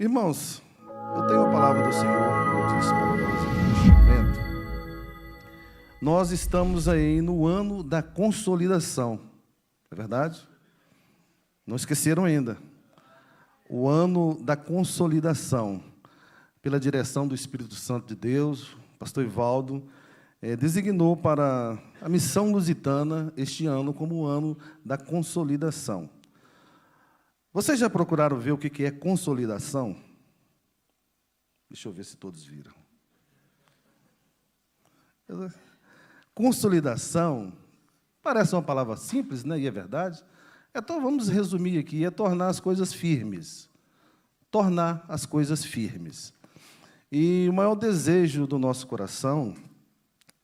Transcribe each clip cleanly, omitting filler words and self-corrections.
Irmãos, eu tenho a palavra do Senhor, como eu disse para nós aqui neste momento. Nós estamos aí no ano da consolidação, é verdade? Não esqueceram ainda. O ano da consolidação, pela direção do Espírito Santo de Deus, o pastor Ivaldo designou para a missão lusitana este ano como o ano da consolidação. Vocês já procuraram ver o que é consolidação? Deixa eu ver se todos viram. Consolidação parece uma palavra simples, né? E é verdade. Então, vamos resumir aqui, é tornar as coisas firmes. Tornar as coisas firmes. E o maior desejo do nosso coração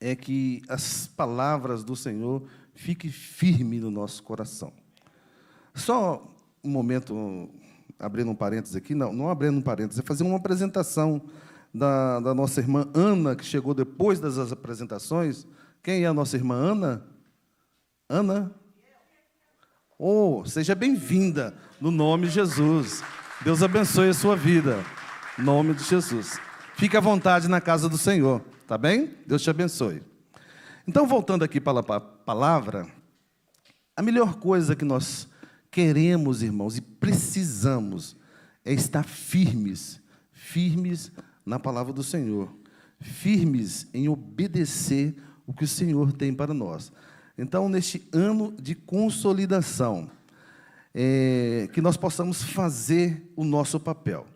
é que as palavras do Senhor fiquem firmes no nosso coração. Só um momento, abrindo um parênteses aqui, não abrindo um parênteses, é fazer uma apresentação da nossa irmã Ana, que chegou depois das apresentações. Quem é a nossa irmã Ana? Ana? Oh, seja bem-vinda, no nome de Jesus. Deus abençoe a sua vida, no nome de Jesus. Fique à vontade na casa do Senhor, tá bem? Deus te abençoe. Então, voltando aqui para a palavra, a melhor coisa que nós queremos, irmãos, e precisamos, é estar firmes na palavra do Senhor, firmes em obedecer o que o Senhor tem para nós. Então, neste ano de consolidação, que nós possamos fazer o nosso papel.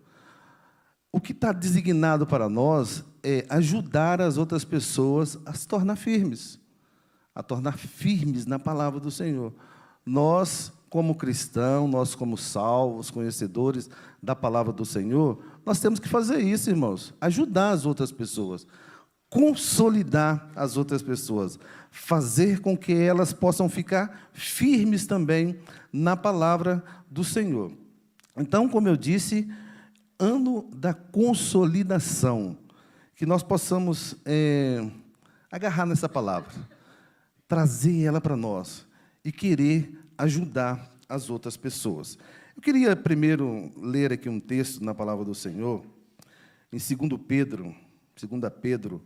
O que está designado para nós é ajudar as outras pessoas a se tornar firmes, na palavra do Senhor. Nós, como cristãos, nós como salvos, conhecedores da palavra do Senhor, nós temos que fazer isso, irmãos, ajudar as outras pessoas, consolidar as outras pessoas, fazer com que elas possam ficar firmes também na palavra do Senhor. Então, como eu disse, ano da consolidação, que nós possamos agarrar nessa palavra, trazer ela para nós e querer ajudar as outras pessoas. Eu queria primeiro ler aqui um texto na palavra do Senhor, em 2 Pedro,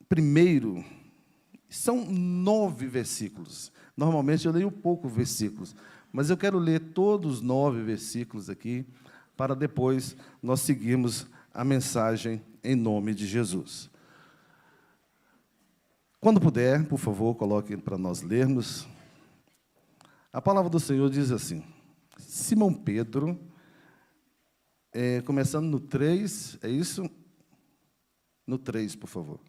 primeiro, são 9 versículos. Normalmente eu leio poucos versículos, mas eu quero ler todos os 9 versículos aqui, para depois nós seguirmos a mensagem em nome de Jesus. Quando puder, por favor, coloque para nós lermos. A palavra do Senhor diz assim: Simão Pedro, começando no 3, é isso? No 3, por favor.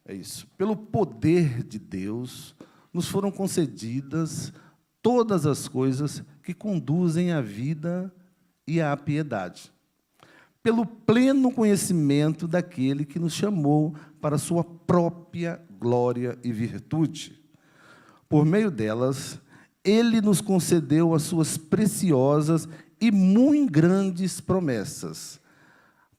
É isso. Pelo poder de Deus, nos foram concedidas todas as coisas que conduzem à vida e à piedade, pelo pleno conhecimento daquele que nos chamou para a sua própria glória e virtude. Por meio delas, Ele nos concedeu as suas preciosas e muito grandes promessas,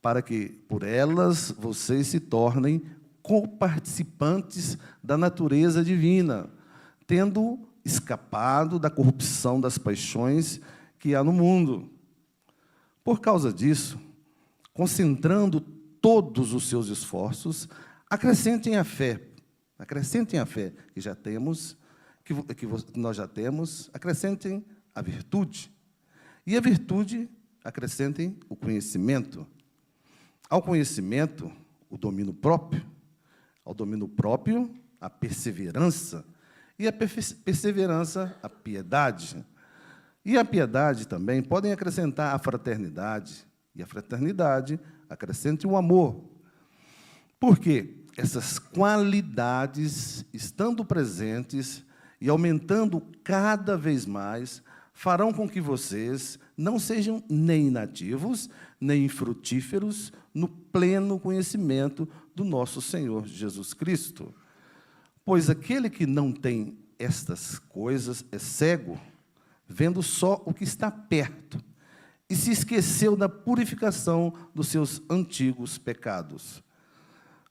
para que, por elas, vocês se tornem coparticipantes da natureza divina, tendo escapado da corrupção das paixões que há no mundo. Por causa disso, concentrando todos os seus esforços, acrescentem a fé que já temos, que nós já temos, acrescentem a virtude, e a virtude acrescentem o conhecimento. Ao conhecimento, o domínio próprio, ao domínio próprio, a perseverança, e a perseverança, a piedade. E a piedade também podem acrescentar a fraternidade, e a fraternidade acrescente o amor. Porque essas qualidades, estando presentes e aumentando cada vez mais, farão com que vocês não sejam nem inativos, nem infrutíferos no pleno conhecimento do nosso Senhor Jesus Cristo. Pois aquele que não tem estas coisas é cego, vendo só o que está perto, e se esqueceu da purificação dos seus antigos pecados.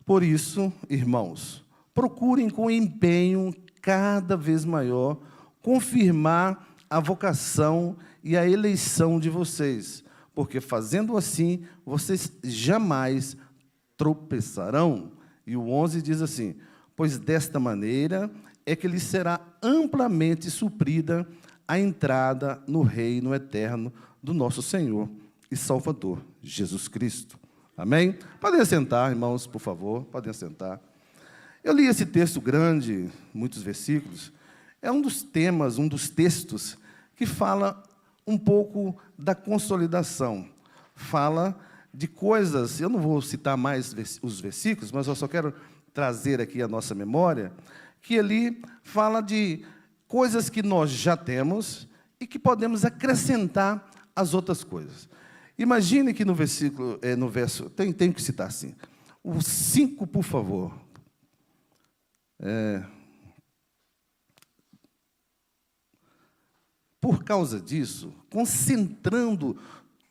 Por isso, irmãos, procurem com empenho cada vez maior confirmar a vocação e a eleição de vocês, porque fazendo assim, vocês jamais tropeçarão. E o 11 diz assim: pois desta maneira é que lhes será amplamente suprida a entrada no reino eterno do nosso Senhor e Salvador, Jesus Cristo. Amém? Podem assentar, irmãos, por favor, podem assentar. Eu li esse texto grande, muitos versículos. É um dos temas, um dos textos que fala um pouco da consolidação. Fala de coisas, eu não vou citar mais os versículos, mas eu só quero trazer aqui a nossa memória, que ali fala de coisas que nós já temos e que podemos acrescentar às outras coisas. Imagine que no verso, tem que citar assim, o 5, por favor. Por causa disso, concentrando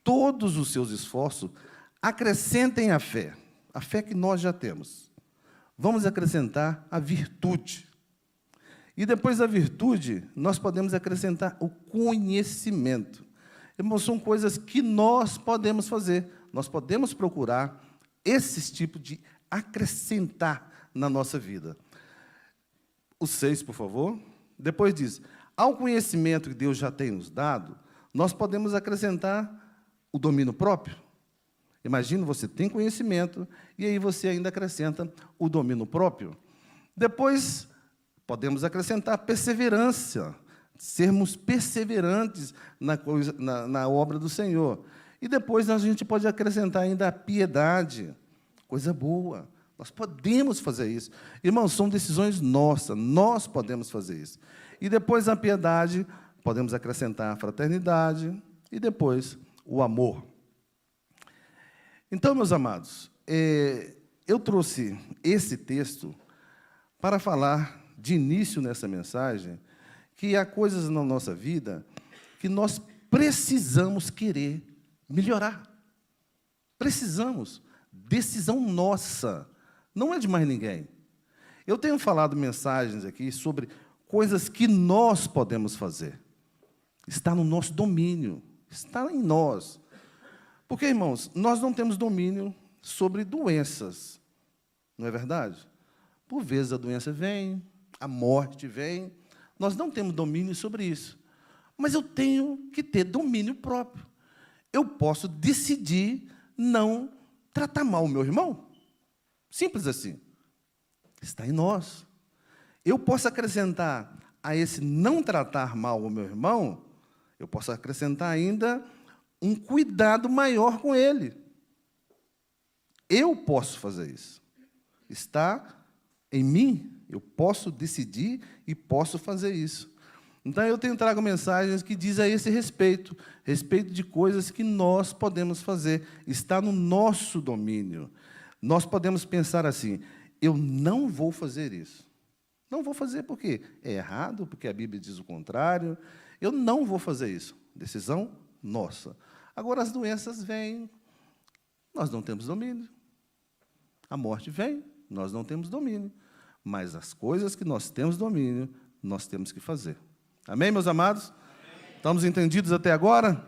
todos os seus esforços, acrescentem a fé que nós já temos. Vamos acrescentar a virtude. E depois da virtude, nós podemos acrescentar o conhecimento. Irmãos, são coisas que nós podemos fazer. Nós podemos procurar esses tipos de acrescentar na nossa vida. O 6, por favor. Depois diz: ao conhecimento que Deus já tem nos dado, nós podemos acrescentar o domínio próprio. Imagina, você tem conhecimento, e aí você ainda acrescenta o domínio próprio. Depois, podemos acrescentar perseverança, sermos perseverantes na obra do Senhor. E depois a gente pode acrescentar ainda a piedade, coisa boa. Nós podemos fazer isso. Irmãos, são decisões nossas, nós podemos fazer isso. E depois a piedade, podemos acrescentar a fraternidade, e depois o amor. Então, meus amados, eu trouxe esse texto para falar de início nessa mensagem que há coisas na nossa vida que nós precisamos querer melhorar. Precisamos. Decisão nossa. Não é de mais ninguém. Eu tenho falado mensagens aqui sobre coisas que nós podemos fazer. Está no nosso domínio. Está em nós. Porque, irmãos, nós não temos domínio sobre doenças. Não é verdade? Por vezes a doença vem, a morte vem. Nós não temos domínio sobre isso. Mas eu tenho que ter domínio próprio. Eu posso decidir não tratar mal o meu irmão. Simples assim. Está em nós. Eu posso acrescentar a esse não tratar mal o meu irmão, eu posso acrescentar ainda um cuidado maior com ele. Eu posso fazer isso. Está em mim, eu posso decidir e posso fazer isso. Então, eu trago mensagens que dizem a esse respeito de coisas que nós podemos fazer, está no nosso domínio. Nós podemos pensar assim: eu não vou fazer isso. Não vou fazer porque é errado, porque a Bíblia diz o contrário. Eu não vou fazer isso. Decisão nossa. Agora, as doenças vêm, nós não temos domínio. A morte vem, nós não temos domínio. Mas as coisas que nós temos domínio, nós temos que fazer. Amém, meus amados? Amém. Estamos entendidos até agora?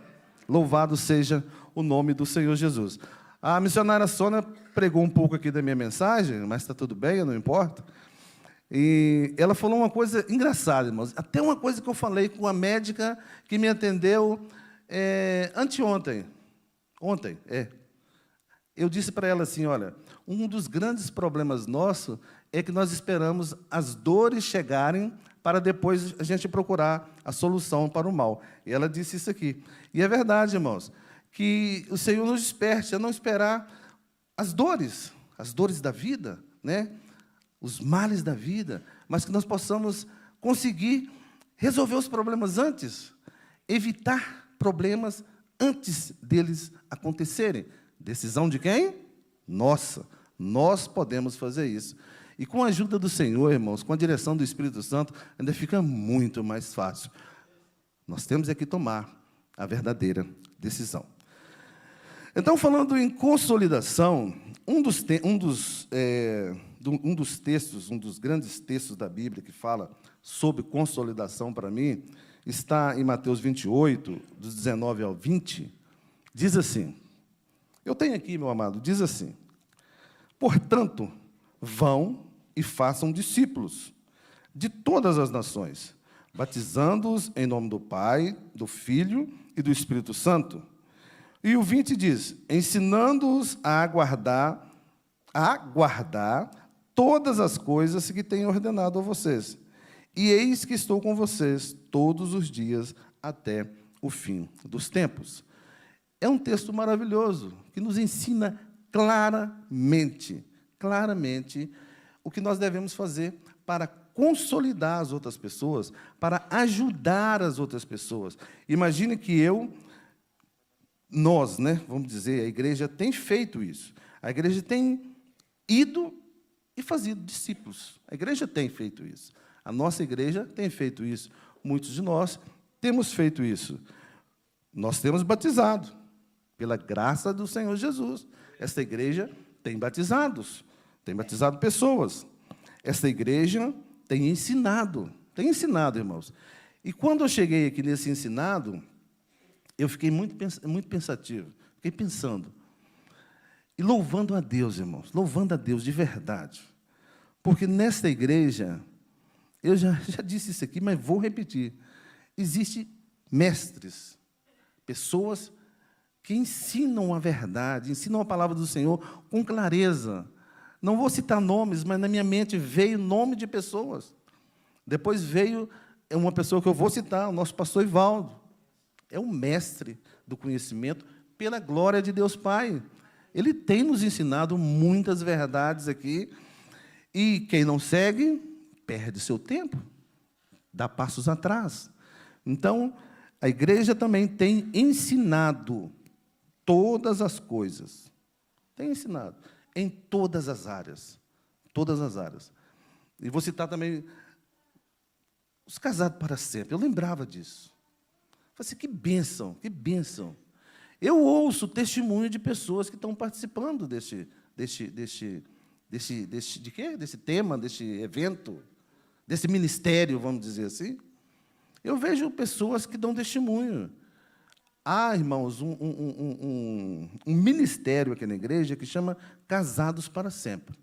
Louvado seja o nome do Senhor Jesus. A missionária Sônia pregou um pouco aqui da minha mensagem, mas está tudo bem, não importa. E ela falou uma coisa engraçada, irmãos. Até uma coisa que eu falei com a médica que me atendeu anteontem. Eu disse para ela assim: olha, um dos grandes problemas nossos é que nós esperamos as dores chegarem para depois a gente procurar a solução para o mal. E ela disse isso aqui. E é verdade, irmãos, que o Senhor nos desperte a não esperar as dores da vida, né? Os males da vida, mas que nós possamos conseguir resolver os problemas antes, evitar problemas antes deles acontecerem. Decisão de quem? Nossa. Nós podemos fazer isso. E com a ajuda do Senhor, irmãos, com a direção do Espírito Santo, ainda fica muito mais fácil. Nós temos é que tomar a verdadeira decisão. Então, falando em consolidação, um dos textos, um dos grandes textos da Bíblia que fala sobre consolidação para mim, está em Mateus 28, dos 19 ao 20, diz assim, eu tenho aqui, meu amado, diz assim, portanto, vão e façam discípulos de todas as nações, batizando-os em nome do Pai, do Filho e do Espírito Santo. E o 20 diz, ensinando-os a guardar todas as coisas que tenho ordenado a vocês. E eis que estou com vocês todos os dias até o fim dos tempos. É um texto maravilhoso, que nos ensina claramente o que nós devemos fazer para consolidar as outras pessoas, para ajudar as outras pessoas. Imagine que nós, vamos dizer, a igreja tem feito isso. A igreja tem ido e fazido discípulos. A igreja tem feito isso. A nossa igreja tem feito isso. Muitos de nós temos feito isso. Nós temos batizado, pela graça do Senhor Jesus. Esta igreja tem batizado pessoas. Esta igreja tem ensinado, irmãos. E quando eu cheguei aqui nesse ensinado, eu fiquei muito pensativo, fiquei pensando, e louvando a Deus, irmãos, louvando a Deus de verdade. Porque nesta igreja, eu já disse isso aqui, mas vou repetir, existem mestres, pessoas que ensinam a verdade, ensinam a palavra do Senhor com clareza. Não vou citar nomes, mas na minha mente veio o nome de pessoas. Depois veio uma pessoa que eu vou citar, o nosso pastor Ivaldo. É um mestre do conhecimento pela glória de Deus Pai. Ele tem nos ensinado muitas verdades aqui. E quem não segue, perde seu tempo, dá passos atrás. Então, a igreja também tem ensinado todas as coisas. Tem ensinado. Em todas as áreas. Todas as áreas. E vou citar também os casados para sempre. Eu lembrava disso. Falei assim, que bênção, que bênção. Eu ouço testemunho de pessoas que estão participando desse tema, desse evento, desse ministério, vamos dizer assim. Eu vejo pessoas que dão testemunho. Há, irmãos, um ministério aqui na igreja que chama Casados para Sempre.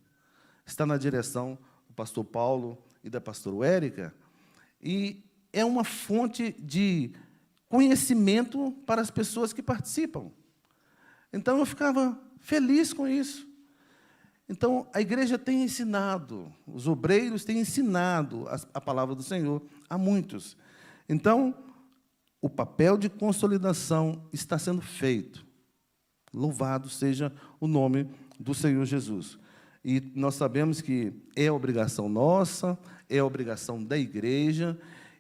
Está na direção do pastor Paulo e da pastora Érica, e é uma fonte de conhecimento para as pessoas que participam. Então, eu ficava feliz com isso. Então, a igreja tem ensinado, os obreiros têm ensinado a palavra do Senhor a muitos. Então, o papel de consolidação está sendo feito. Louvado seja o nome do Senhor Jesus. E nós sabemos que é obrigação nossa, é obrigação da igreja,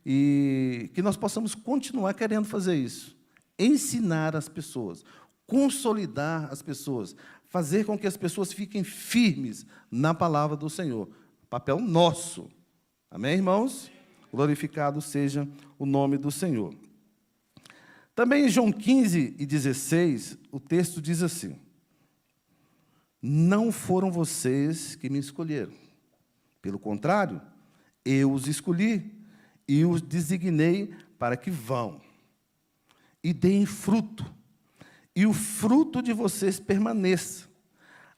e que nós possamos continuar querendo fazer isso. Ensinar as pessoas, consolidar as pessoas, fazer com que as pessoas fiquem firmes na palavra do Senhor. Papel nosso. Amém, irmãos? Glorificado seja o nome do Senhor. Também em João 15 e 16, o texto diz assim, não foram vocês que me escolheram. Pelo contrário, eu os escolhi e os designei para que vão e deem fruto, e o fruto de vocês permaneça,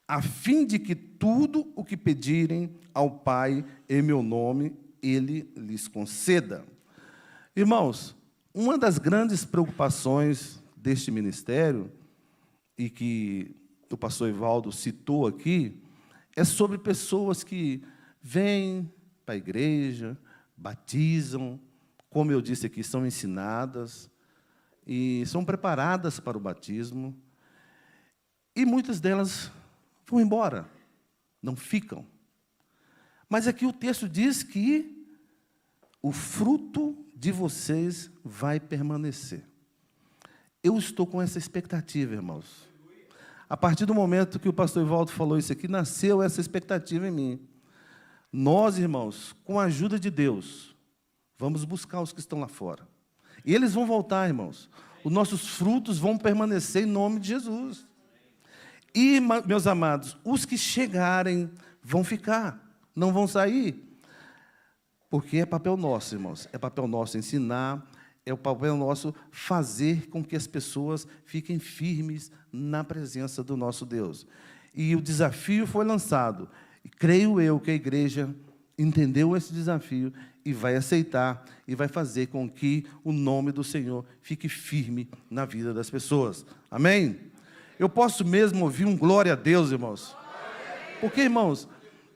a fim de que tudo o que pedirem ao Pai em meu nome, Ele lhes conceda. Irmãos, uma das grandes preocupações deste ministério, e que o pastor Ivaldo citou aqui, é sobre pessoas que vêm para a igreja, batizam, como eu disse aqui, são ensinadas, e são preparadas para o batismo, e muitas delas vão embora, não ficam. Mas aqui o texto diz que o fruto de vocês vai permanecer. Eu estou com essa expectativa, irmãos. A partir do momento que o pastor Ivaldo falou isso aqui, nasceu essa expectativa em mim. Nós, irmãos, com a ajuda de Deus, vamos buscar os que estão lá fora. E eles vão voltar, irmãos. Os nossos frutos vão permanecer em nome de Jesus. E, meus amados, os que chegarem vão ficar, não vão sair. Porque é papel nosso, irmãos. É papel nosso ensinar, É o papel nosso fazer com que as pessoas fiquem firmes na presença do nosso Deus. E o desafio foi lançado. E creio eu que a igreja entendeu esse desafio e vai aceitar e vai fazer com que o nome do Senhor fique firme na vida das pessoas. Amém? Eu posso mesmo ouvir um glória a Deus, irmãos? Porque, irmãos,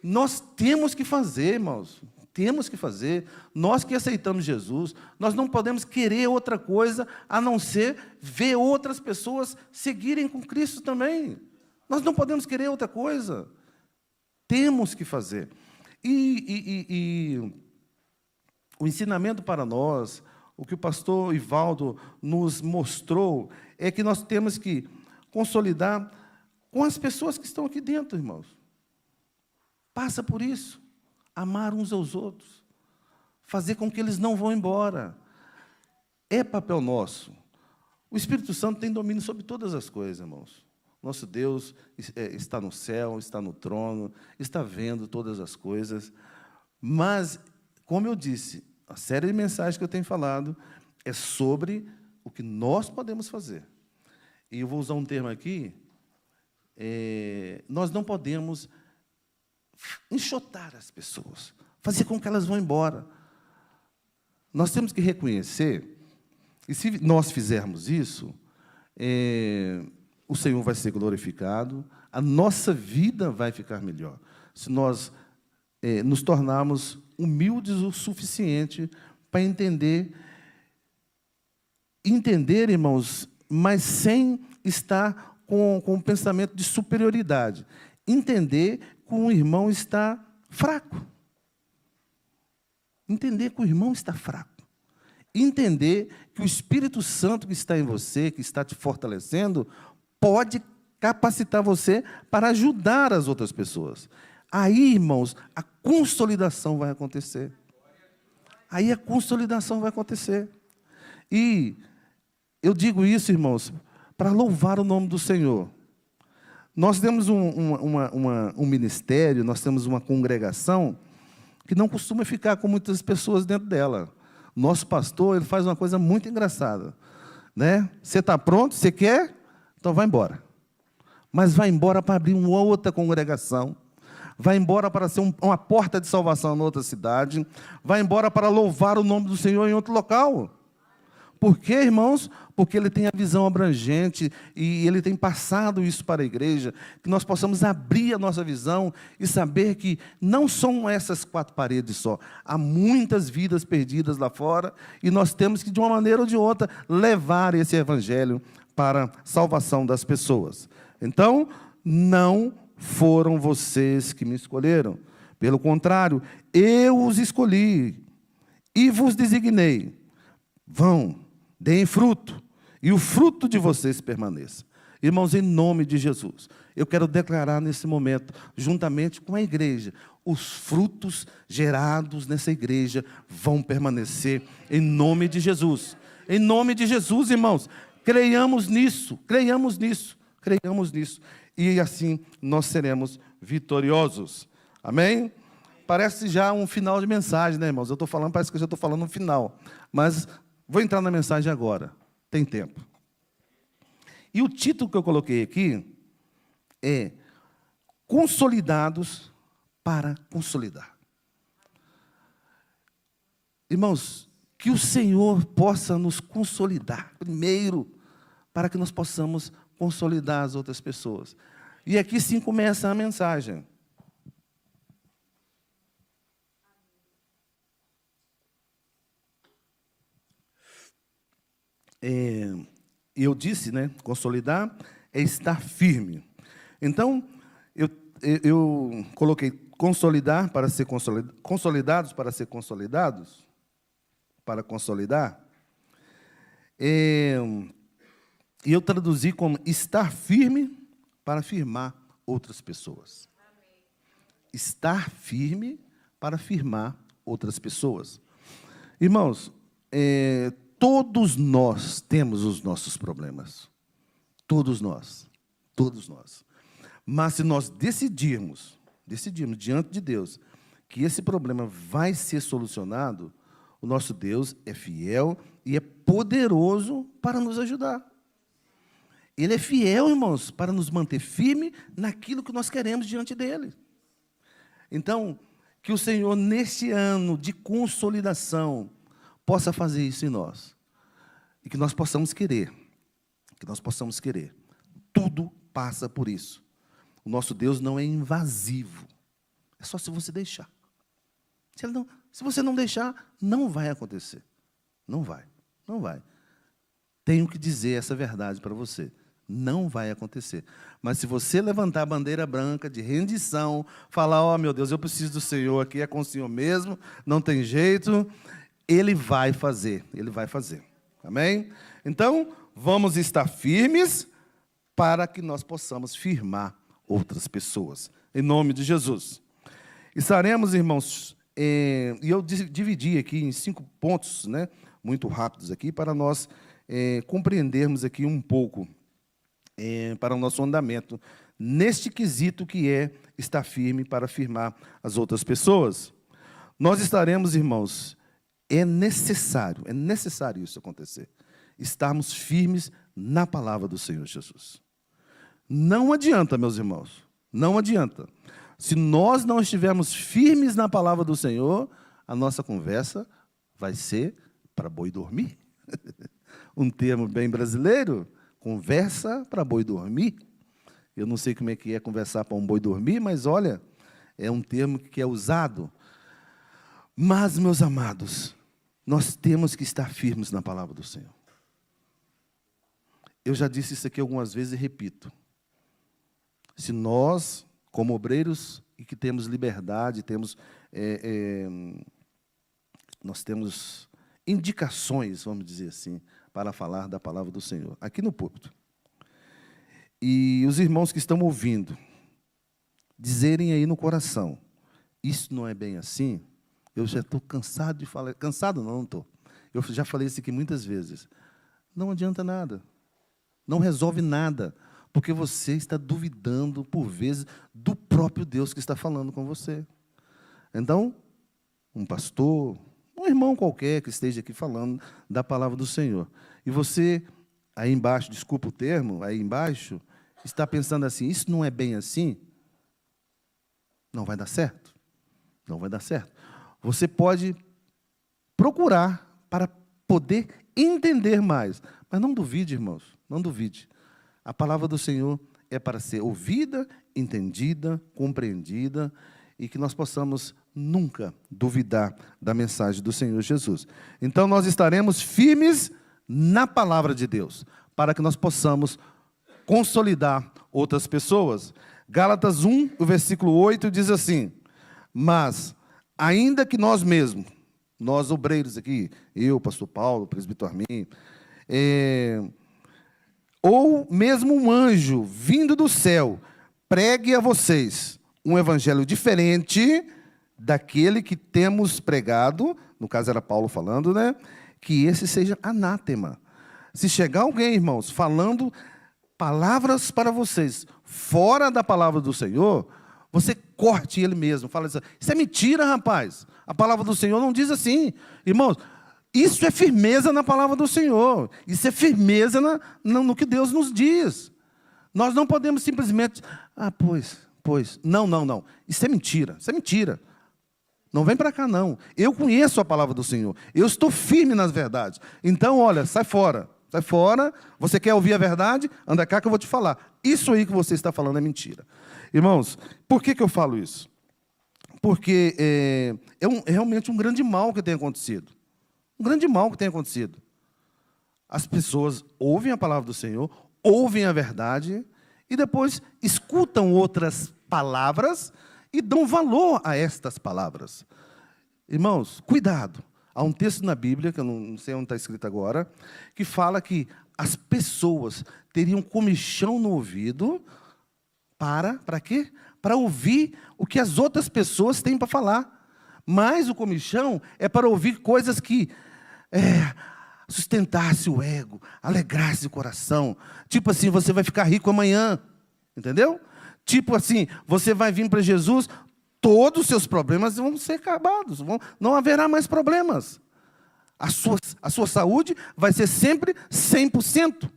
nós temos que fazer, irmãos. Temos que fazer. Nós que aceitamos Jesus, nós não podemos querer outra coisa a não ser ver outras pessoas seguirem com Cristo também. Nós não podemos querer outra coisa. Temos que fazer. E o ensinamento para nós, o que o pastor Ivaldo nos mostrou, é que nós temos que consolidar com as pessoas que estão aqui dentro, irmãos. Passa por isso. Amar uns aos outros. Fazer com que eles não vão embora. É papel nosso. O Espírito Santo tem domínio sobre todas as coisas, irmãos. Nosso Deus está no céu, está no trono, está vendo todas as coisas. Mas, como eu disse, a série de mensagens que eu tenho falado é sobre o que nós podemos fazer. E eu vou usar um termo aqui. Nós não podemos enxotar as pessoas, fazer com que elas vão embora. Nós temos que reconhecer, e se nós fizermos isso, o Senhor vai ser glorificado, a nossa vida vai ficar melhor. Se nós nos tornarmos humildes o suficiente para entender, irmãos, mas sem estar com um pensamento de superioridade. Entender que o irmão está fraco. Entender que o irmão está fraco. Entender que o Espírito Santo que está em você, que está te fortalecendo, pode capacitar você para ajudar as outras pessoas. Aí, irmãos, a consolidação vai acontecer. Aí a consolidação vai acontecer. E eu digo isso, irmãos, para louvar o nome do Senhor. Nós temos um ministério, nós temos uma congregação que não costuma ficar com muitas pessoas dentro dela. Nosso pastor, ele faz uma coisa muito engraçada, né? Você está pronto? Você quer? Então vai embora. Mas vai embora para abrir uma outra congregação. Vai embora para ser uma porta de salvação em outra cidade. Vai embora para louvar o nome do Senhor em outro local. Por quê, irmãos? Porque ele tem a visão abrangente e ele tem passado isso para a igreja, que nós possamos abrir a nossa visão e saber que não são essas 4 paredes só. Há muitas vidas perdidas lá fora e nós temos que, de uma maneira ou de outra, levar esse evangelho para a salvação das pessoas. Então, não foram vocês que me escolheram. Pelo contrário, eu os escolhi e vos designei. Vão, deem fruto, e o fruto de vocês permaneça. Irmãos, em nome de Jesus, eu quero declarar nesse momento, juntamente com a igreja, os frutos gerados nessa igreja vão permanecer, em nome de Jesus. Em nome de Jesus, irmãos, creiamos nisso, creiamos nisso, creiamos nisso, e assim nós seremos vitoriosos. Amém? Parece já um final de mensagem, né, irmãos? Eu estou falando, parece que eu já estou falando no final, mas vou entrar na mensagem agora, tem tempo. E o título que eu coloquei aqui é Consolidados para Consolidar. Irmãos, que o Senhor possa nos consolidar primeiro, para que nós possamos consolidar as outras pessoas. E aqui sim começa a mensagem. Eu disse, né, consolidar é estar firme. Então, eu coloquei consolidar para ser consolidados para ser consolidados, para consolidar. E eu traduzi como estar firme para firmar outras pessoas. Amém. Estar firme para firmar outras pessoas. Irmãos, todos nós temos os nossos problemas. Todos nós. Todos nós. Mas se nós decidirmos diante de Deus, que esse problema vai ser solucionado, O nosso Deus é fiel e é poderoso para nos ajudar. Ele é fiel, irmãos, para nos manter firme naquilo que nós queremos diante dele. Então, que o Senhor, neste ano de consolidação, possa fazer isso em nós. E que nós possamos querer. Que nós possamos querer. Tudo passa por isso. O nosso Deus não é invasivo. É só se você deixar. Se você não deixar, não vai acontecer. Não vai. Não vai. Tenho que dizer essa verdade para você. Não vai acontecer. Mas se você levantar a bandeira branca de rendição, falar, ó, meu Deus, eu preciso do Senhor aqui, é com o Senhor mesmo, não tem jeito, Ele vai fazer. Ele vai fazer. Amém? Então, vamos estar firmes para que nós possamos firmar outras pessoas. Em nome de Jesus. Estaremos, irmãos, e eu dividi aqui em 5 pontos, né, muito rápidos aqui, para nós compreendermos aqui um pouco para o nosso andamento, neste quesito que é estar firme para firmar as outras pessoas. Nós estaremos, irmãos, é necessário isso acontecer, estarmos firmes na palavra do Senhor Jesus. Não adianta, meus irmãos, não adianta. Se nós não estivermos firmes na palavra do Senhor, a nossa conversa vai ser para boi dormir. Um termo bem brasileiro, conversa para boi dormir. Eu não sei como é que é conversar para um boi dormir, mas olha, é um termo que é usado. Mas, meus amados, nós temos que estar firmes na palavra do Senhor. Eu já disse isso aqui algumas vezes e repito. Se nós, como obreiros, e que temos liberdade, nós temos indicações, vamos dizer assim, para falar da palavra do Senhor, aqui no púlpito. E os irmãos que estão ouvindo, dizerem aí no coração, isso não é bem assim, eu já estou cansado de falar, cansado não estou, eu já falei isso aqui muitas vezes, não adianta nada, não resolve nada, porque você está duvidando, por vezes, do próprio Deus que está falando com você. Então, um pastor, um irmão qualquer que esteja aqui falando da palavra do Senhor, e você, aí embaixo, desculpa o termo, aí embaixo, está pensando assim, isso não é bem assim, não vai dar certo. Não vai dar certo. Você pode procurar para poder entender mais, mas não duvide, irmãos, não duvide. A palavra do Senhor é para ser ouvida, entendida, compreendida, e que nós possamos nunca duvidar da mensagem do Senhor Jesus. Então, nós estaremos firmes na palavra de Deus, para que nós possamos consolidar outras pessoas. Gálatas 1, o versículo 8, diz assim, mas, ainda que nós mesmos, nós obreiros aqui, eu, pastor Paulo, presbítero Armin, ou mesmo um anjo vindo do céu, pregue a vocês um evangelho diferente daquele que temos pregado, no caso era Paulo falando, né? Que esse seja anátema. Se chegar alguém, irmãos, falando palavras para vocês fora da palavra do Senhor, você corte ele mesmo. Fala assim, isso é mentira, rapaz. A palavra do Senhor não diz assim. Irmãos, isso é firmeza na palavra do Senhor. Isso é firmeza no que Deus nos diz. Nós não podemos simplesmente, pois. Não. Isso é mentira, isso é mentira. Não vem para cá, não. Eu conheço a palavra do Senhor. Eu estou firme nas verdades. Então, olha, sai fora. Sai fora. Você quer ouvir a verdade? Anda cá que eu vou te falar. Isso aí que você está falando é mentira. Irmãos, por que eu falo isso? Porque é realmente um grande mal que tem acontecido. Um grande mal que tem acontecido. As pessoas ouvem a palavra do Senhor, ouvem a verdade, e depois escutam outras palavras e dão valor a estas palavras. Irmãos, cuidado. Há um texto na Bíblia, que eu não sei onde está escrito agora, que fala que as pessoas teriam comichão no ouvido para quê? Para ouvir o que as outras pessoas têm para falar. Mas o comichão é para ouvir coisas que sustentasse o ego, alegrasse o coração. Tipo assim, você vai ficar rico amanhã. Entendeu? Tipo assim, você vai vir para Jesus, todos os seus problemas vão ser acabados, não haverá mais problemas. A sua saúde vai ser sempre 100%.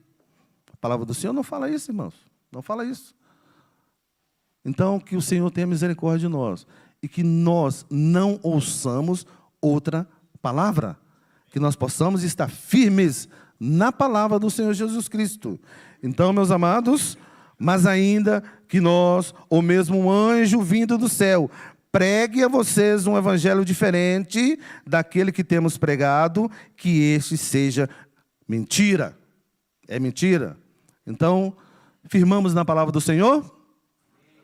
A palavra do Senhor não fala isso, irmãos. Não fala isso. Então, que o Senhor tenha misericórdia de nós. E que nós não ouçamos outra palavra. Que nós possamos estar firmes na palavra do Senhor Jesus Cristo. Então, meus amados, mas ainda que nós, ou mesmo um anjo vindo do céu, pregue a vocês um evangelho diferente daquele que temos pregado, que este seja mentira. É mentira. Então, firmamos na palavra do Senhor?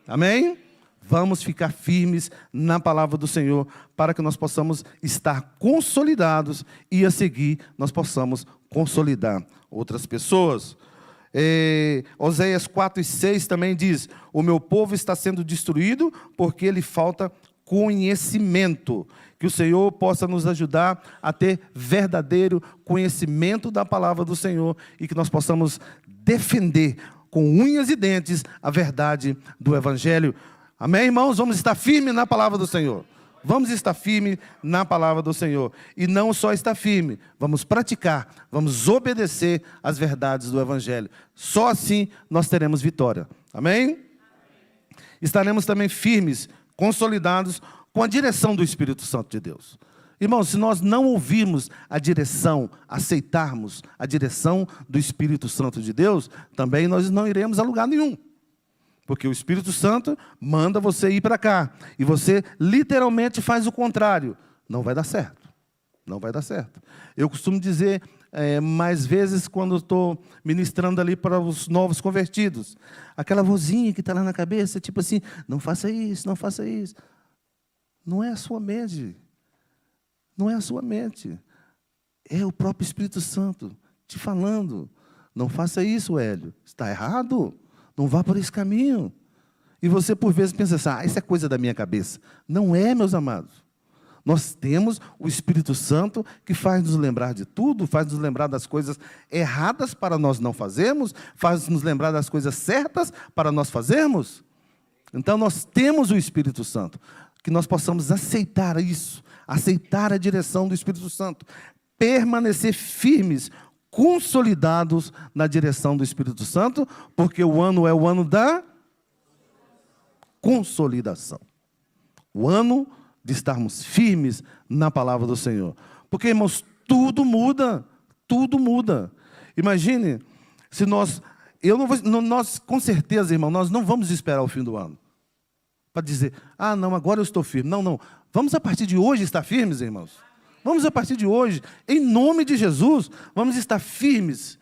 Amém? Vamos ficar firmes na palavra do Senhor, para que nós possamos estar consolidados e a seguir nós possamos consolidar outras pessoas. Oséias 4:6 também diz: o meu povo está sendo destruído porque lhe falta conhecimento. Que o Senhor possa nos ajudar a ter verdadeiro conhecimento da palavra do Senhor e que nós possamos defender com unhas e dentes a verdade do Evangelho. Amém, irmãos? Vamos estar firmes na palavra do Senhor. Vamos estar firmes na palavra do Senhor. E não só estar firme, vamos praticar, vamos obedecer às verdades do Evangelho. Só assim nós teremos vitória. Amém? Estaremos também firmes, consolidados com a direção do Espírito Santo de Deus. Irmãos, se nós não ouvirmos a direção, aceitarmos a direção do Espírito Santo de Deus, também nós não iremos a lugar nenhum. Porque o Espírito Santo manda você ir para cá. E você literalmente faz o contrário. Não vai dar certo. Não vai dar certo. Eu costumo dizer, mais vezes, quando estou ministrando ali para os novos convertidos, aquela vozinha que está lá na cabeça, tipo assim, não faça isso, não faça isso. Não é a sua mente. Não é a sua mente. É o próprio Espírito Santo te falando. Não faça isso, Hélio. Está errado. Não vá por esse caminho. E você, por vezes, pensa assim, isso é coisa da minha cabeça. Não é, meus amados. Nós temos o Espírito Santo que faz nos lembrar de tudo, faz nos lembrar das coisas erradas para nós não fazermos, faz nos lembrar das coisas certas para nós fazermos. Então, nós temos o Espírito Santo. Que nós possamos aceitar isso, aceitar a direção do Espírito Santo, permanecer firmes, consolidados na direção do Espírito Santo, porque o ano é o ano da consolidação. O ano de estarmos firmes na palavra do Senhor. Porque, irmãos, tudo muda, tudo muda. Imagine, se nós com certeza, irmão, nós não vamos esperar o fim do ano para dizer, não, agora eu estou firme. Não, não. Vamos a partir de hoje estar firmes, irmãos. Vamos a partir de hoje, em nome de Jesus, vamos estar firmes,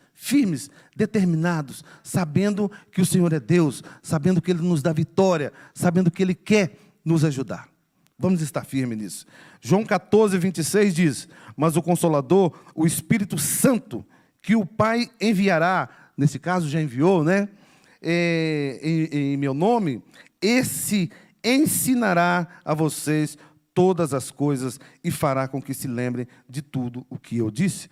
determinados, sabendo que o Senhor é Deus, sabendo que Ele nos dá vitória, sabendo que Ele quer nos ajudar. Vamos estar firmes nisso. João 14:26 diz, mas o Consolador, o Espírito Santo, que o Pai enviará, nesse caso já enviou, né? Em meu nome, esse ensinará a vocês todas as coisas e fará com que se lembrem de tudo o que eu disse.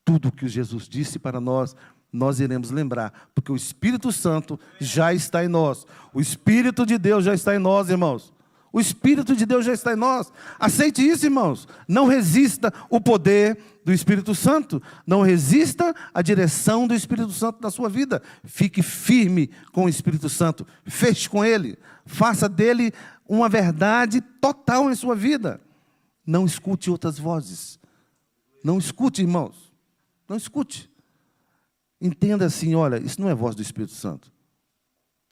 Tudo o que Jesus disse para nós, nós iremos lembrar, porque o Espírito Santo já está em nós. O Espírito de Deus já está em nós, irmãos. O Espírito de Deus já está em nós. Aceite isso, irmãos. Não resista o poder do Espírito Santo. Não resista a direção do Espírito Santo na sua vida. Fique firme com o Espírito Santo. Feche com Ele. Faça dele uma verdade total em sua vida. Não escute outras vozes. Não escute, irmãos. Não escute. Entenda assim, olha, isso não é voz do Espírito Santo.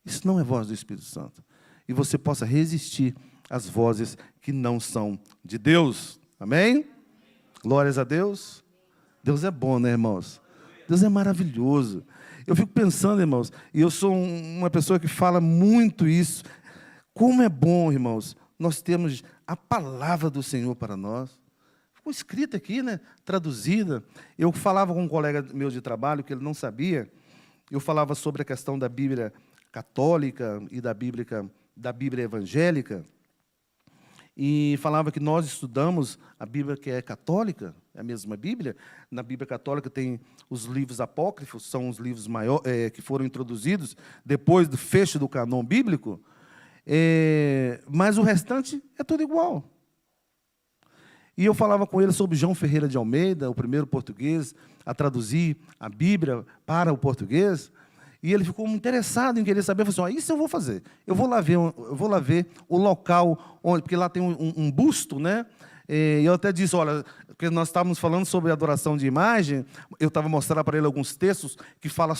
Isso não é voz do Espírito Santo. E você possa resistir às vozes que não são de Deus. Amém? Glórias a Deus. Deus é bom, né, irmãos? Deus é maravilhoso. Eu fico pensando, irmãos, e eu sou uma pessoa que fala muito isso. Como é bom, irmãos, nós temos a palavra do Senhor para nós. Ficou escrita aqui, né? Traduzida. Eu falava com um colega meu de trabalho, que ele não sabia. Eu falava sobre a questão da Bíblia católica e da Bíblia evangélica. E falava que nós estudamos a Bíblia que é católica, é a mesma Bíblia. Na Bíblia católica tem os livros apócrifos, são os livros que foram introduzidos depois do fecho do cânon bíblico. Mas o restante é tudo igual. E eu falava com ele sobre João Ferreira de Almeida, o primeiro português a traduzir a Bíblia para o português. E ele ficou interessado em querer saber. Falou assim, isso eu vou fazer. Eu vou lá ver o local, onde, porque lá tem um busto, né? E eu até disse, olha, porque nós estávamos falando sobre adoração de imagem, eu estava mostrando para ele alguns textos que falam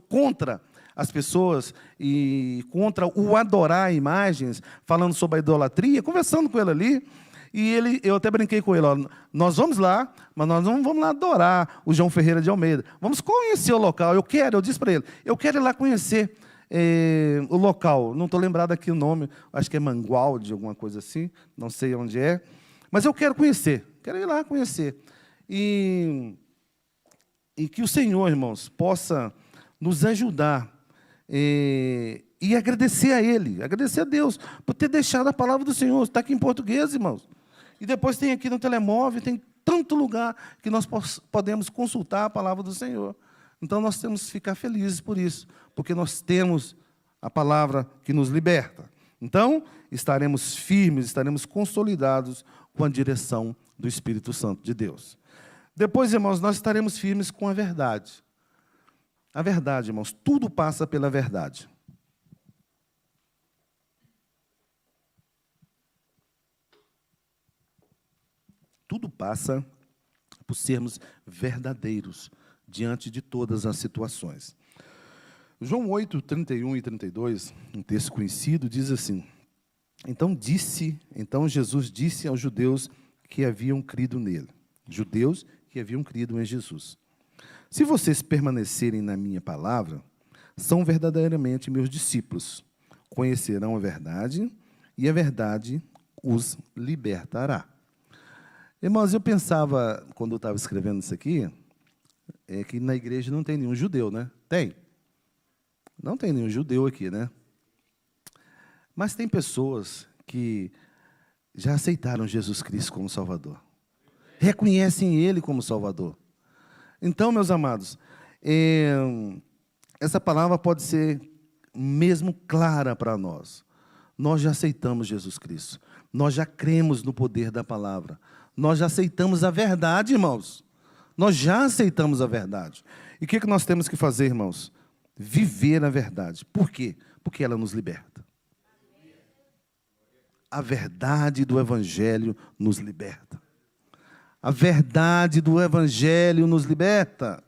contra as pessoas e contra o adorar imagens, falando sobre a idolatria, conversando com ele ali. E eu até brinquei com ele, ó, nós vamos lá, mas nós não vamos lá adorar o João Ferreira de Almeida. Vamos conhecer o local. Eu disse para ele, eu quero ir lá conhecer o local. Não estou lembrado aqui o nome, acho que é Mangualde, alguma coisa assim, não sei onde é. Mas eu quero conhecer, quero ir lá conhecer. E que o Senhor, irmãos, possa nos ajudar e agradecer a Ele, agradecer a Deus, por ter deixado a palavra do Senhor. Está aqui em português, irmãos. E depois tem aqui no telemóvel, tem tanto lugar que nós podemos consultar a palavra do Senhor. Então, nós temos que ficar felizes por isso, porque nós temos a palavra que nos liberta. Então, estaremos firmes, estaremos consolidados com a direção do Espírito Santo de Deus. Depois, irmãos, nós estaremos firmes com a verdade. A verdade, irmãos, tudo passa pela verdade. Tudo passa por sermos verdadeiros diante de todas as situações. João 8, 31 e 32, um texto conhecido, diz assim, Então Jesus disse aos judeus que haviam crido nele, judeus que haviam crido em Jesus, se vocês permanecerem na minha palavra, são verdadeiramente meus discípulos, conhecerão a verdade e a verdade os libertará. Irmãos, eu pensava, quando eu estava escrevendo isso aqui, que na igreja não tem nenhum judeu, né? Tem. Não tem nenhum judeu aqui, né? Mas tem pessoas que já aceitaram Jesus Cristo como Salvador. Reconhecem Ele como Salvador. Então, meus amados, essa palavra pode ser mesmo clara para nós. Nós já aceitamos Jesus Cristo. Nós já cremos no poder da palavra. Nós já aceitamos a verdade, irmãos. Nós já aceitamos a verdade. E o que nós temos que fazer, irmãos? Viver a verdade. Por quê? Porque ela nos liberta. A verdade do Evangelho nos liberta. A verdade do Evangelho nos liberta.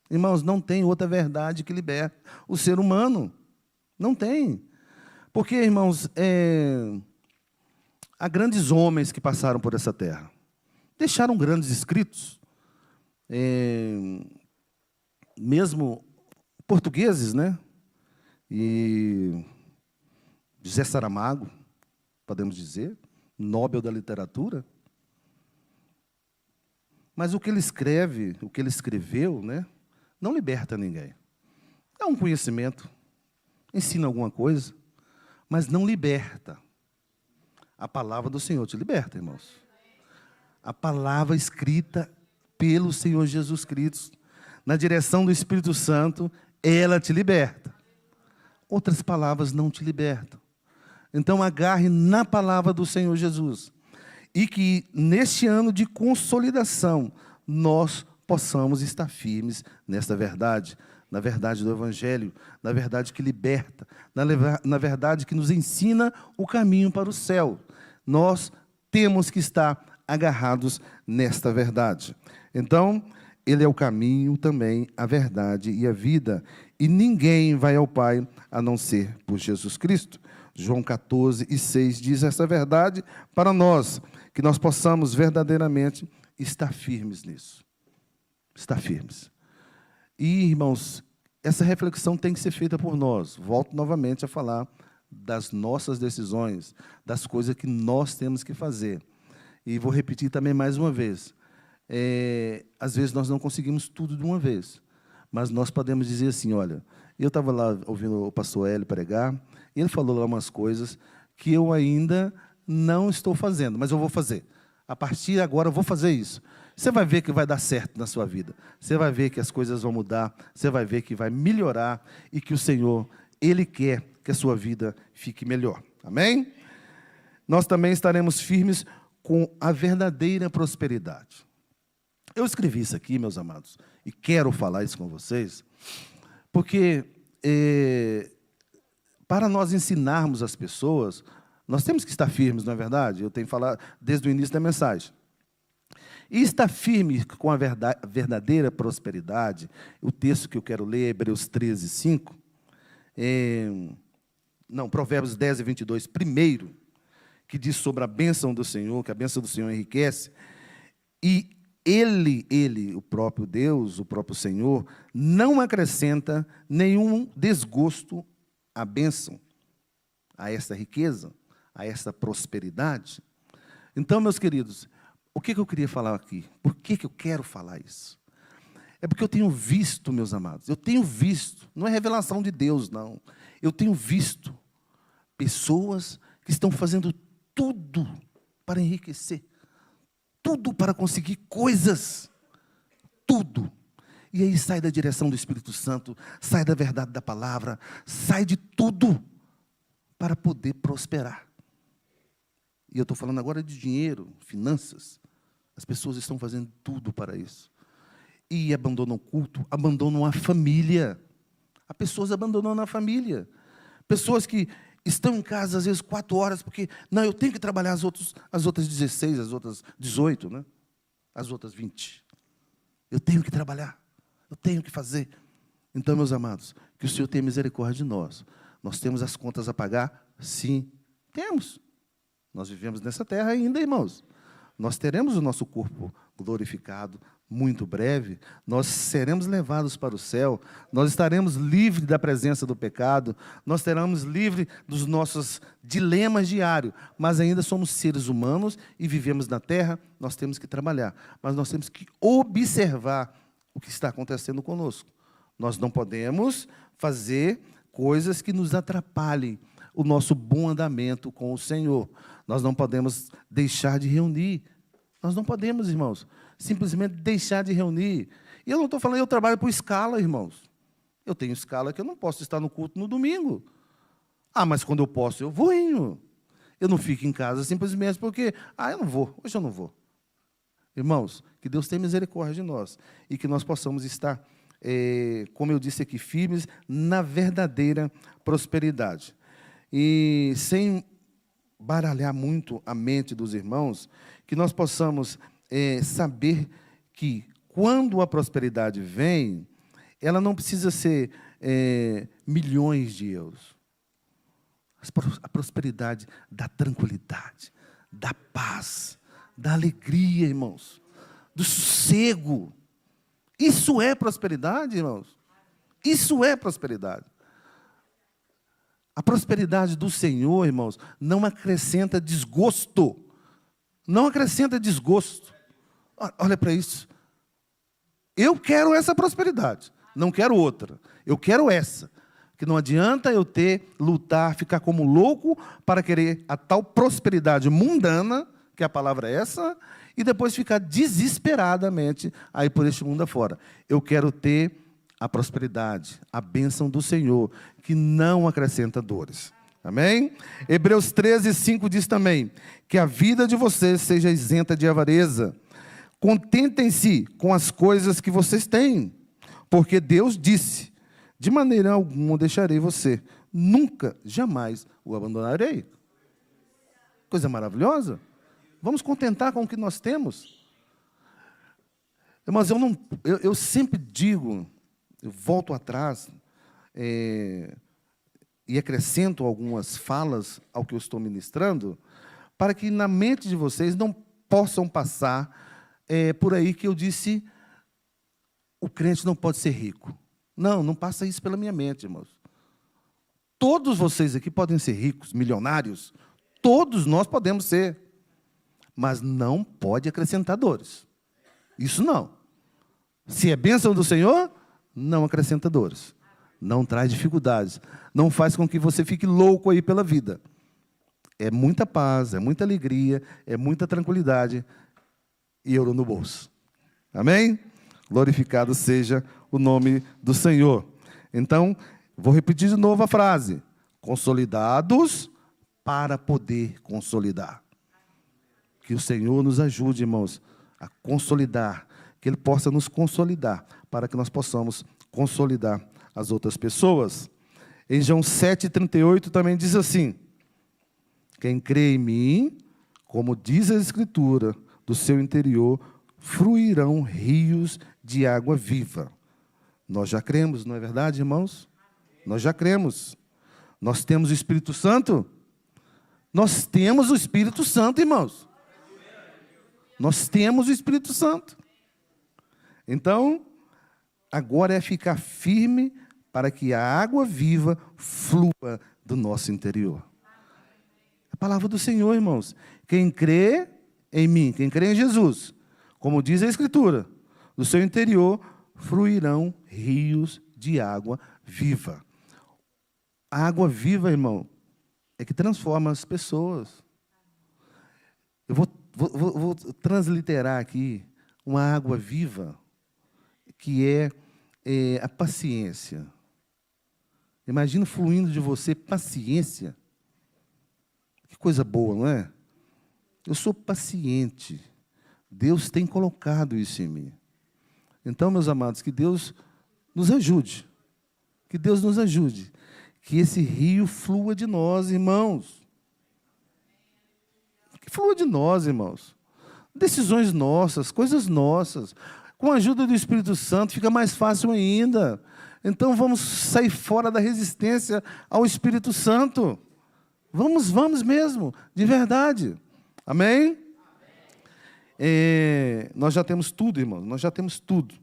Irmãos, não tem outra verdade que liberta o ser humano. Não tem. Porque, irmãos, há grandes homens que passaram por essa terra. Deixaram grandes escritos. Mesmo portugueses, né? E José Saramago, podemos dizer, Nobel da literatura. Mas o que ele escreve, o que ele escreveu, né, não liberta ninguém. É um conhecimento, ensina alguma coisa, mas não liberta. A palavra do Senhor te liberta, irmãos. A palavra escrita pelo Senhor Jesus Cristo, na direção do Espírito Santo, ela te liberta. Outras palavras não te libertam. Então, agarre na palavra do Senhor Jesus. E que, neste ano de consolidação, nós possamos estar firmes nesta verdade, na verdade do Evangelho, na verdade que liberta, na verdade que nos ensina o caminho para o céu. Nós temos que estar agarrados nesta verdade. Então, Ele é o caminho também, a verdade e a vida. E ninguém vai ao Pai a não ser por Jesus Cristo. João 14:6 diz essa verdade para nós, que nós possamos verdadeiramente estar firmes nisso. Estar firmes. E, irmãos, essa reflexão tem que ser feita por nós. Volto novamente a falar das nossas decisões, das coisas que nós temos que fazer. E vou repetir também mais uma vez. Às vezes nós não conseguimos tudo de uma vez, mas nós podemos dizer assim, olha, eu estava lá ouvindo o pastor Hélio pregar, e ele falou lá umas coisas que eu ainda não estou fazendo, mas eu vou fazer. A partir de agora eu vou fazer isso. Você vai ver que vai dar certo na sua vida. Você vai ver que as coisas vão mudar, você vai ver que vai melhorar e que o Senhor, Ele quer que a sua vida fique melhor. Amém? Nós também estaremos firmes com a verdadeira prosperidade. Eu escrevi isso aqui, meus amados, e quero falar isso com vocês, porque para nós ensinarmos as pessoas, nós temos que estar firmes, não é verdade? Eu tenho falado desde o início da mensagem. E estar firme com a verdadeira prosperidade, o texto que eu quero ler é Hebreus 13, 5, Provérbios 10 e 22, primeiro, que diz sobre a bênção do Senhor, que a bênção do Senhor enriquece, e Ele, o próprio Deus, o próprio Senhor, não acrescenta nenhum desgosto à bênção, a esta riqueza, a esta prosperidade. Então, meus queridos, o que eu queria falar aqui? Por que eu quero falar isso? É porque eu tenho visto, meus amados, eu tenho visto, não é revelação de Deus, não. Eu tenho visto pessoas que estão fazendo tudo para enriquecer, tudo para conseguir coisas, tudo. E aí sai da direção do Espírito Santo, sai da verdade da palavra, sai de tudo para poder prosperar. E eu estou falando agora de dinheiro, finanças. As pessoas estão fazendo tudo para isso. E abandonam o culto, abandonam a família. Há pessoas abandonando a família. Pessoas que estão em casa, às vezes, 4 horas, porque, não, eu tenho que trabalhar as outras 16, as outras 18, né? As outras 20. Eu tenho que trabalhar, eu tenho que fazer. Então, meus amados, que o Senhor tenha misericórdia de nós. Nós temos as contas a pagar? Sim, temos. Nós vivemos nessa terra ainda, irmãos. Nós teremos o nosso corpo glorificado muito breve, nós seremos levados para o céu, nós estaremos livres da presença do pecado, nós estaremos livres dos nossos dilemas diários, mas ainda somos seres humanos e vivemos na terra, nós temos que trabalhar, mas nós temos que observar o que está acontecendo conosco. Nós não podemos fazer coisas que nos atrapalhem o nosso bom andamento com o Senhor. Nós não podemos deixar de reunir. Nós não podemos, irmãos, simplesmente deixar de reunir. E eu não estou falando, eu trabalho por escala, irmãos. Eu tenho escala que eu não posso estar no culto no domingo. Ah, mas quando eu posso, eu vou indo. Eu não fico em casa simplesmente porque, eu não vou, hoje eu não vou. Irmãos, que Deus tenha misericórdia de nós e que nós possamos estar, como eu disse aqui, firmes na verdadeira prosperidade. E sem baralhar muito a mente dos irmãos, que nós possamos saber que quando a prosperidade vem, ela não precisa ser milhões de euros. A prosperidade da tranquilidade, da paz, da alegria, irmãos, do sossego. Isso é prosperidade, irmãos. Isso é prosperidade. A prosperidade do Senhor, irmãos, não acrescenta desgosto. Não acrescenta desgosto. Olha para isso. Eu quero essa prosperidade, não quero outra. Eu quero essa. Que não adianta eu lutar, ficar como louco para querer a tal prosperidade mundana, que a palavra é essa, e depois ficar desesperadamente aí por este mundo afora. Eu quero ter a prosperidade, a bênção do Senhor, que não acrescenta dores. Amém? Hebreus 13, 5 diz também, que a vida de vocês seja isenta de avareza. Contentem-se com as coisas que vocês têm, porque Deus disse, de maneira alguma deixarei você, nunca, jamais o abandonarei. Coisa maravilhosa. Vamos contentar com o que nós temos. Mas eu sempre digo, eu volto atrás e acrescento algumas falas ao que eu estou ministrando, para que na mente de vocês não possam passar por aí que eu disse, o crente não pode ser rico. Não passa isso pela minha mente, irmãos. Todos vocês aqui podem ser ricos, milionários, todos nós podemos ser, mas não pode acrescentar dores. Isso não. Se é bênção do Senhor, não acrescenta dores. Não traz dificuldades. Não faz com que você fique louco aí pela vida. É muita paz, é muita alegria, é muita tranquilidade e euro no bolso. Amém? Glorificado seja o nome do Senhor. Então, vou repetir de novo a frase. Consolidados para poder consolidar. Que o Senhor nos ajude, irmãos, a consolidar, que Ele possa nos consolidar, para que nós possamos consolidar as outras pessoas. Em João 7,38 também diz assim: quem crê em mim, como diz a Escritura, do seu interior fluirão rios de água viva. Nós já cremos, não é verdade, irmãos? Nós já cremos. Nós temos o Espírito Santo? Nós temos o Espírito Santo, irmãos. Nós temos o Espírito Santo. Então, agora é ficar firme para que a água viva flua do nosso interior. A palavra do Senhor, irmãos. Quem crê em mim, quem crê em Jesus, como diz a Escritura, do seu interior fluirão rios de água viva. A água viva, irmão, é que transforma as pessoas. Eu vou transliterar aqui uma água viva, que é a paciência. Imagina fluindo de você paciência. Que coisa boa, não é? Eu sou paciente. Deus tem colocado isso em mim. Então, meus amados, que Deus nos ajude. Que Deus nos ajude. Que esse rio flua de nós, irmãos. Que flua de nós, irmãos. Decisões nossas, coisas nossas. Com a ajuda do Espírito Santo fica mais fácil ainda. Então vamos sair fora da resistência ao Espírito Santo. Vamos mesmo, de verdade. Amém? Nós já temos tudo, irmãos, nós já temos tudo.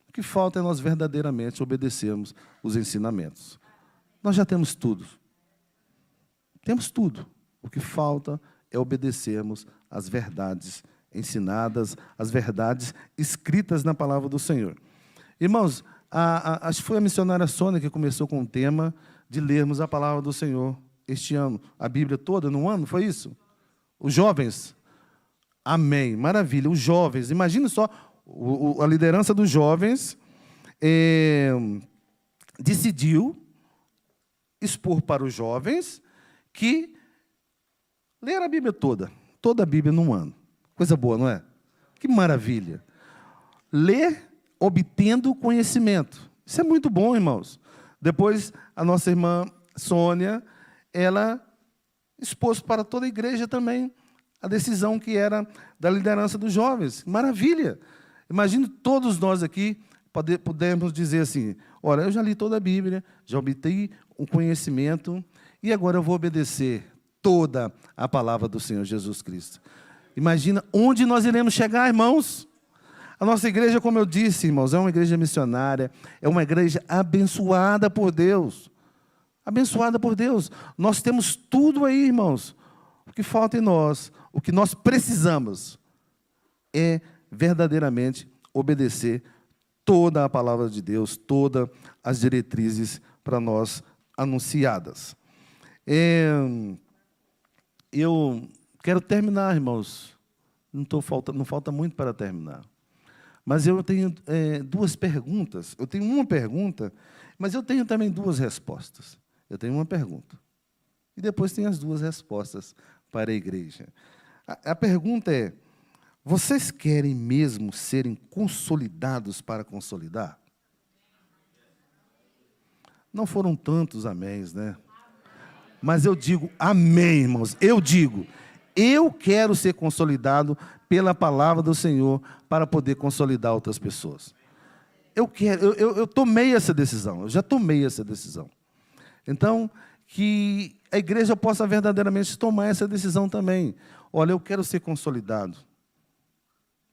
O que falta é nós verdadeiramente obedecermos os ensinamentos. Nós já temos tudo. Temos tudo. O que falta é obedecermos às verdades ensinadas, às verdades escritas na palavra do Senhor. Irmãos, acho que foi a missionária Sônia que começou com o tema de lermos a palavra do Senhor este ano, a Bíblia toda num ano, foi isso? Os jovens, amém, maravilha, os jovens, imagina só, a liderança dos jovens decidiu expor para os jovens que ler a Bíblia toda a Bíblia num ano. Coisa boa, não é? Que maravilha. Ler obtendo conhecimento. Isso é muito bom, irmãos. Depois, a nossa irmã Sônia, ela expôs para toda a igreja também a decisão que era da liderança dos jovens. Maravilha! Imagine todos nós aqui podemos dizer assim, olha, eu já li toda a Bíblia, já obtive um conhecimento, e agora eu vou obedecer toda a palavra do Senhor Jesus Cristo. Imagina onde nós iremos chegar, irmãos. A nossa igreja, como eu disse, irmãos, é uma igreja missionária, é uma igreja abençoada por Deus. Abençoada por Deus. Nós temos tudo aí, irmãos. O que falta em nós, o que nós precisamos, é verdadeiramente obedecer toda a palavra de Deus, todas as diretrizes para nós anunciadas. Eu quero terminar, irmãos. Não falta muito para terminar. Mas eu tenho duas perguntas. Eu tenho uma pergunta, mas eu tenho também duas respostas. Eu tenho uma pergunta. E depois tem as duas respostas para a igreja. A pergunta é, vocês querem mesmo serem consolidados para consolidar? Não foram tantos améns, né? Mas eu digo amém, irmãos. Eu quero ser consolidado pela palavra do Senhor para poder consolidar outras pessoas. Eu tomei essa decisão, eu já tomei essa decisão. Então, que a igreja possa verdadeiramente tomar essa decisão também. Olha, eu quero ser consolidado.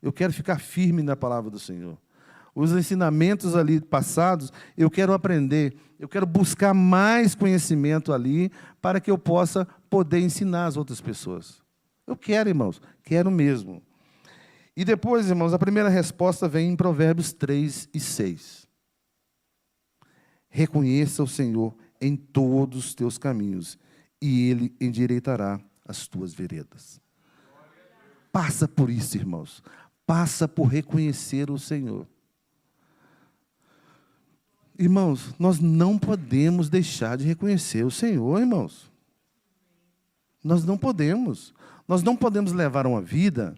Eu quero ficar firme na palavra do Senhor. Os ensinamentos ali passados, eu quero aprender, eu quero buscar mais conhecimento ali para que eu possa poder ensinar as outras pessoas. Eu quero, irmãos, quero mesmo. E depois, irmãos, a primeira resposta vem em Provérbios 3:6. Reconheça o Senhor em todos os teus caminhos, e Ele endireitará as tuas veredas. Passa por isso, irmãos. Passa por reconhecer o Senhor. Irmãos, nós não podemos deixar de reconhecer o Senhor, irmãos. Nós não podemos. Nós não podemos levar uma vida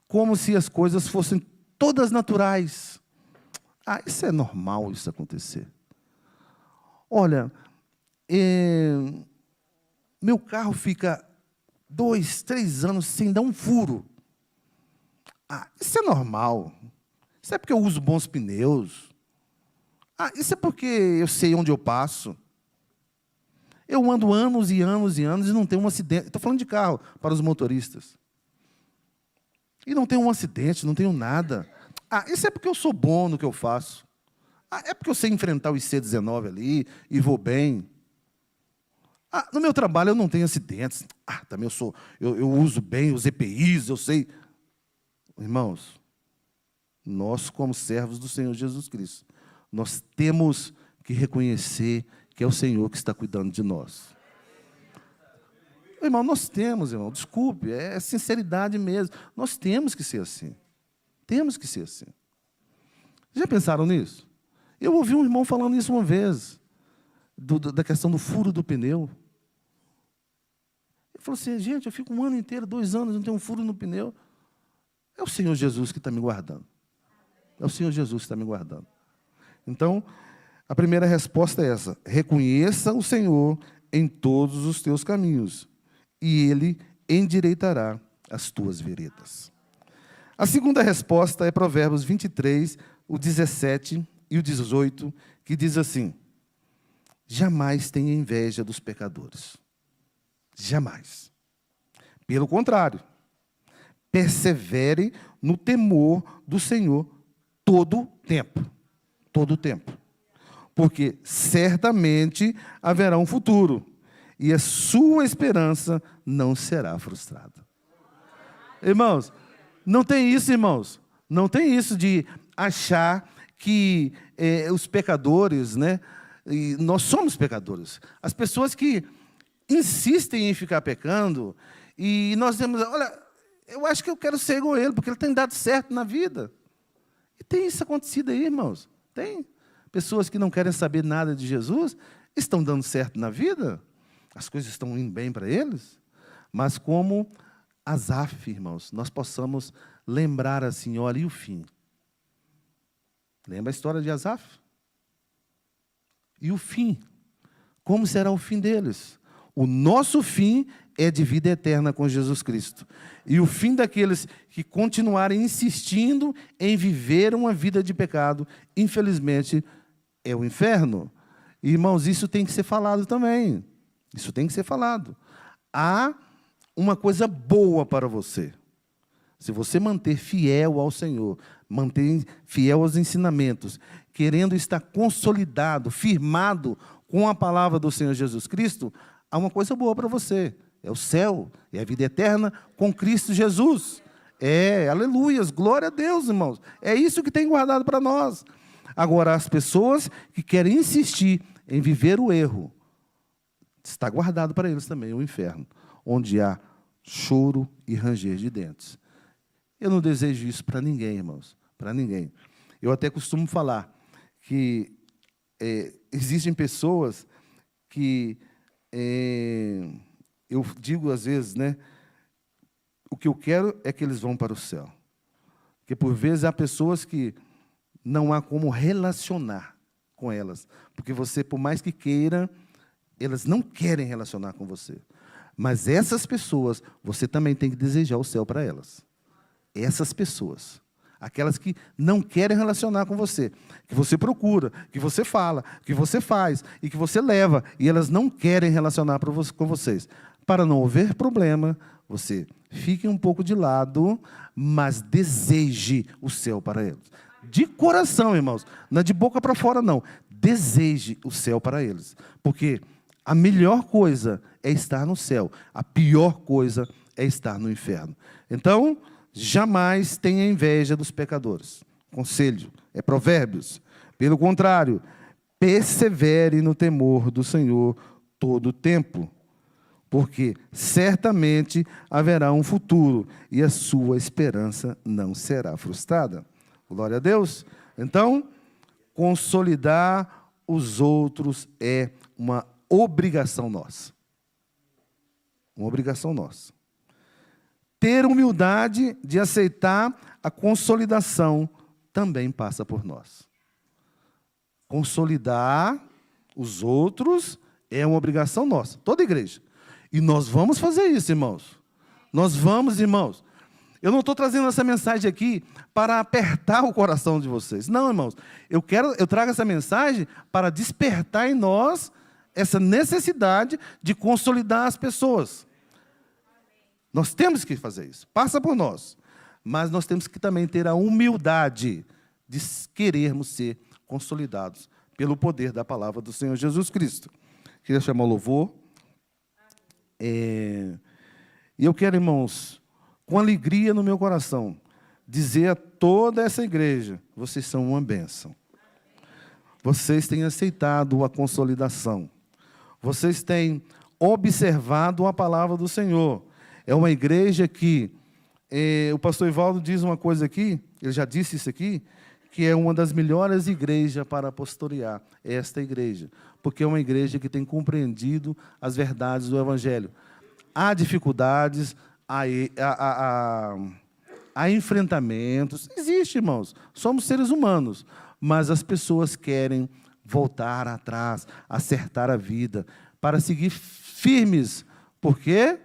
como se as coisas fossem todas naturais. Isso é normal, isso acontecer. Olha, meu carro fica 2, 3 anos sem dar um furo. Isso é normal. Isso é porque eu uso bons pneus. Isso é porque eu sei onde eu passo. Eu ando anos e anos e anos e não tenho um acidente. Estou falando de carro para os motoristas. E não tenho um acidente, não tenho nada. Isso é porque eu sou bom no que eu faço. É porque eu sei enfrentar o IC19 ali e vou bem. No meu trabalho eu não tenho acidentes. Também eu uso bem os EPIs, eu sei. Irmãos, nós como servos do Senhor Jesus Cristo, nós temos que reconhecer que é o Senhor que está cuidando de nós. Irmão, nós temos, irmão, desculpe, é sinceridade mesmo. Nós temos que ser assim. Temos que ser assim. Já pensaram nisso? Eu ouvi um irmão falando isso uma vez, da questão do furo do pneu. Ele falou assim, gente, eu fico um ano inteiro, 2 anos, não tenho um furo no pneu. É o Senhor Jesus que está me guardando. É o Senhor Jesus que está me guardando. Então, a primeira resposta é essa. Reconheça o Senhor em todos os teus caminhos, e Ele endireitará as tuas veredas. A segunda resposta é Provérbios 23, o 17 e o 18, que diz assim: jamais tenha inveja dos pecadores. Jamais. Pelo contrário, persevere no temor do Senhor todo o tempo. Todo o tempo. Porque certamente haverá um futuro, e a sua esperança não será frustrada. Irmãos, não tem isso, irmãos. Não tem isso de achar que os pecadores, né? E nós somos pecadores. As pessoas que insistem em ficar pecando, e nós temos, olha, eu acho que eu quero ser igual a ele, porque ele tem dado certo na vida. E tem isso acontecido aí, irmãos. Tem. Pessoas que não querem saber nada de Jesus, estão dando certo na vida, as coisas estão indo bem para eles, mas como Asaf, irmãos, nós possamos lembrar assim, olha, e o fim? Lembra a história de Asaf? E o fim? Como será o fim deles? O nosso fim é de vida eterna com Jesus Cristo. E o fim daqueles que continuarem insistindo em viver uma vida de pecado, infelizmente, é o inferno. E, irmãos, isso tem que ser falado também. Isso tem que ser falado. Há uma coisa boa para você. Se você manter fiel ao Senhor, manter fiel aos ensinamentos, querendo estar consolidado, firmado com a palavra do Senhor Jesus Cristo, há uma coisa boa para você. É o céu, é a vida eterna com Cristo Jesus. Aleluias, glória a Deus, irmãos. É isso que tem guardado para nós. Agora, as pessoas que querem insistir em viver o erro, está guardado para eles também o inferno, onde há choro e ranger de dentes. Eu não desejo isso para ninguém, irmãos, para ninguém. Eu até costumo falar que existem pessoas que, eu digo às vezes, né, o que eu quero é que eles vão para o céu. Porque, por vezes, há pessoas que não há como relacionar com elas. Porque você, por mais que queira, elas não querem relacionar com você. Mas essas pessoas, você também tem que desejar o céu para elas. Essas pessoas. Aquelas que não querem relacionar com você. Que você procura, que você fala, que você faz e que você leva. E elas não querem relacionar com vocês. Para não haver problema, você fique um pouco de lado, mas deseje o céu para eles. De coração, irmãos. Não é de boca para fora, não. Deseje o céu para eles. Porque a melhor coisa é estar no céu. A pior coisa é estar no inferno. Então, jamais tenha inveja dos pecadores. Conselho, é Provérbios. Pelo contrário, persevere no temor do Senhor todo o tempo. Porque certamente haverá um futuro e a sua esperança não será frustrada. Glória a Deus. Então, consolidar os outros é uma obrigação nossa. Uma obrigação nossa. ter humildade de aceitar a consolidação também passa por nós. Consolidar os outros é uma obrigação nossa, toda igreja. E nós vamos fazer isso, irmãos. Nós vamos, irmãos. Eu não estou trazendo essa mensagem aqui para apertar o coração de vocês. Não, irmãos. Eu trago essa mensagem para despertar em nós essa necessidade de consolidar as pessoas. Nós temos que fazer isso. Passa por nós. Mas nós temos que também ter a humildade de querermos ser consolidados pelo poder da palavra do Senhor Jesus Cristo. Queria chamar o louvor. E eu quero, irmãos, com alegria no meu coração, dizer a toda essa igreja, vocês são uma bênção. Vocês têm aceitado a consolidação. Vocês têm observado a palavra do Senhor. É uma igreja que, o pastor Ivaldo diz uma coisa aqui, ele já disse isso aqui, que é uma das melhores igrejas para pastorear, esta igreja. Porque é uma igreja que tem compreendido as verdades do Evangelho. Há dificuldades, há enfrentamentos. Existe, irmãos. Somos seres humanos. Mas as pessoas querem voltar atrás, acertar a vida, para seguir firmes. Porque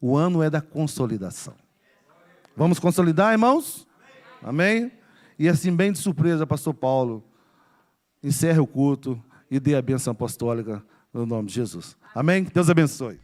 o ano é da consolidação. Vamos consolidar, irmãos? Amém? E assim, bem de surpresa, pastor Paulo, encerre o culto e dê a bênção apostólica no nome de Jesus. Amém? Deus abençoe.